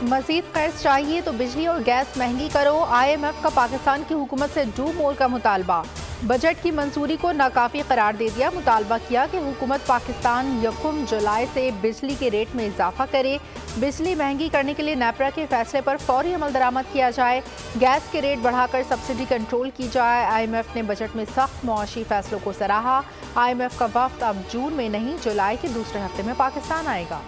मजीद कर्ज चाहिए तो बिजली और गैस महंगी करो। IMF का पाकिस्तान की हुकूमत से डू मोर का मुतालबा। बजट की मंजूरी को नाकाफी करार दे दिया। मुतालबा किया कि हुकूमत पाकिस्तान 1 जुलाई से बिजली के रेट में इजाफा करे। बिजली महंगी करने के लिए नेपरा के फैसले पर फौरी अमल दरामद किया जाए। गैस के रेट बढ़ाकर सब्सिडी कंट्रोल की जाए। IMF ने बजट में सख्त मुआशी फैसलों को सराहा। IMF का वफ्द अब जून में नहीं जुलाई के दूसरे हफ्ते में पाकिस्तान आएगा।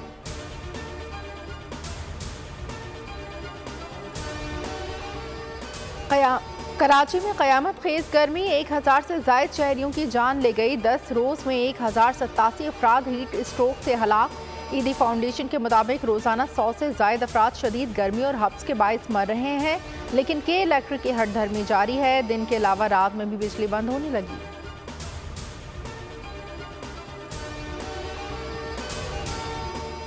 कराची में क़यामत खेज गर्मी 1000 से ज़ायद शहरियों की जान ले गई। 10 रोज़ में 1087 अफराद हीट स्ट्रोक से हलाक। ईदी फाउंडेशन के मुताबिक रोज़ाना 100 से ज़ायद अफराद शदीद गर्मी और हब्स के बाइस मर रहे हैं, लेकिन के इलेक्ट्रिक की हटधर्मी जारी है। दिन के अलावा रात में भी बिजली बंद होने लगी।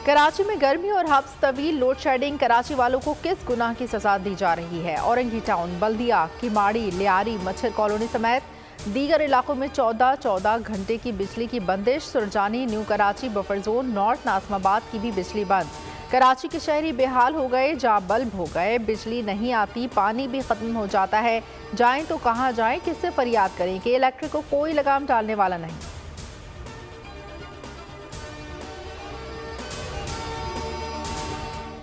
कराची में गर्मी और हब्स तवील लोड शेडिंग। कराची वालों को किस गुनाह की सजा दी जा रही है? औरंगी टाउन, बल्दिया, किमाड़ी, लियारी, मच्छर कॉलोनी समेत दीगर इलाकों में 14 घंटे की बिजली की बंदिश। Surjani, new Karachi, buffer zone, north Nazimabad की भी बिजली बंद। कराची के शहरी बेहाल हो गए, जा बल्ब हो गए। बिजली नहीं आती, पानी भी खत्म हो जाता है। जाएं तो कहाँ जाएं, किससे फरियाद करें कि इलेक्ट्रिक को कोई लगाम डालने वाला नहीं।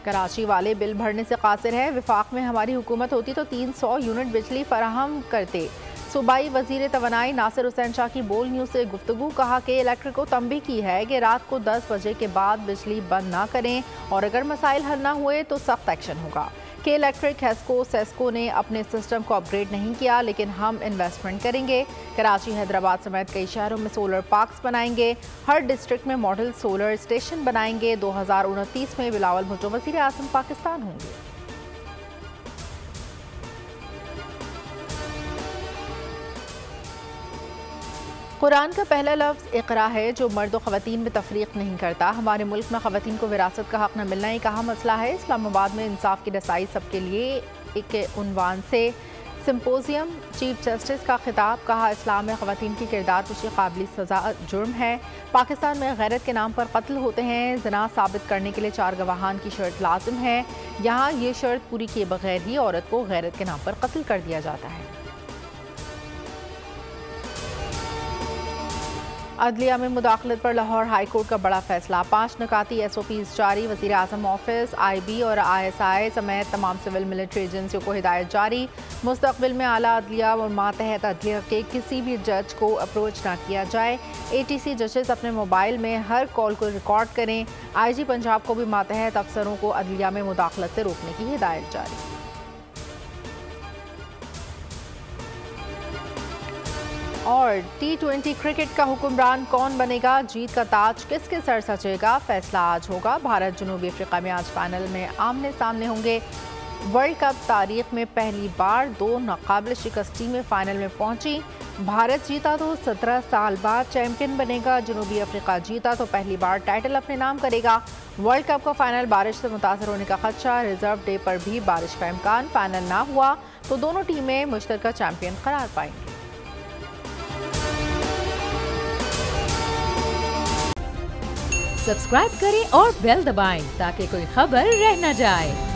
कराची वाले बिल भरने से कासिर है। विफाक में हमारी हुकूमत होती तो 300 यूनिट बिजली फराहम करते। सूबाई वजीर तवानाई नासिर हुसैन शाह की बोल न्यूज़ से गुफ्तगू। कहा कि इलेक्ट्रिक को तंबीह की है कि रात को 10 बजे के बाद बिजली बंद ना करें और अगर मसाइल हल ना हुए तो सख्त एक्शन होगा। के इलेक्ट्रिक, हेस्को, सेस्को ने अपने सिस्टम को अपग्रेड नहीं किया, लेकिन हम इन्वेस्टमेंट करेंगे। कराची, हैदराबाद समेत कई शहरों में सोलर पार्क्स बनाएंगे। हर डिस्ट्रिक्ट में मॉडल सोलर स्टेशन बनाएंगे। 2029 में बिलावल भुट्टो वज़ीर आज़म पाकिस्तान होंगे। कुरान का पहला लफ्ज़ इक़रा है, जो मर्द और ख़वातीन में तफरीक नहीं करता। हमारे मुल्क में ख़वातीन को विरासत का हक़ न मिलना एक अहम मसला है। इस्लामाबाद में इंसाफ की रसाई सबके लिए एक उन्वान से सिम्पोजियम, चीफ जस्टिस का खिताब। कहा, इस्लाम में ख़वातीन की किरदार पुशी काबिल सज़ा जुर्म है। पाकिस्तान में गैरत के नाम पर कत्ल होते हैं। ज़िना साबित करने के लिए 4 गवाहान की शर्त लाजिम है। यहाँ ये शर्त पूरी किए बगैर ही औरत को गैरत के नाम पर कत्ल कर दिया जाता है। अदलिया में मुदाखलत पर लाहौर हाई कोर्ट का बड़ा फैसला। 5 निकाती SOPs जारी। वज़ीर आज़म ऑफिस, IB और ISI समेत तमाम सिविल मिलिट्री एजेंसियों को हिदायत जारी। मुस्तक़बिल में आला अदलिया और मातहत अदलिया के किसी भी जज को अप्रोच ना किया जाए। ATC जजेस अपने मोबाइल में हर कॉल को रिकॉर्ड करें। IG पंजाब को भी मातहत अफसरों को अदलिया में मुदाखलत से रोकने की हिदायत जारी। और T20 क्रिकेट का हुक्मरान कौन बनेगा? जीत का ताज किसके सर सजेगा? फैसला आज होगा। भारत जनूबी अफ्रीका में आज फाइनल में आमने सामने होंगे। वर्ल्ड कप तारीख में पहली बार 2 नाकाबिल शिकस्त टीमें फाइनल में पहुंची। भारत जीता तो 17 साल बाद चैंपियन बनेगा। जनूबी अफ्रीका जीता तो पहली बार टाइटल अपने नाम करेगा। वर्ल्ड कप का फाइनल बारिश से मुतासर होने का खदशा। रिजर्व डे पर भी बारिश का इम्कान। फाइनल ना हुआ तो दोनों टीमें मुश्तरका चैंपियन करार पाएंगी। सब्सक्राइब करें और बेल दबाएं ताकि कोई खबर रह न जाए।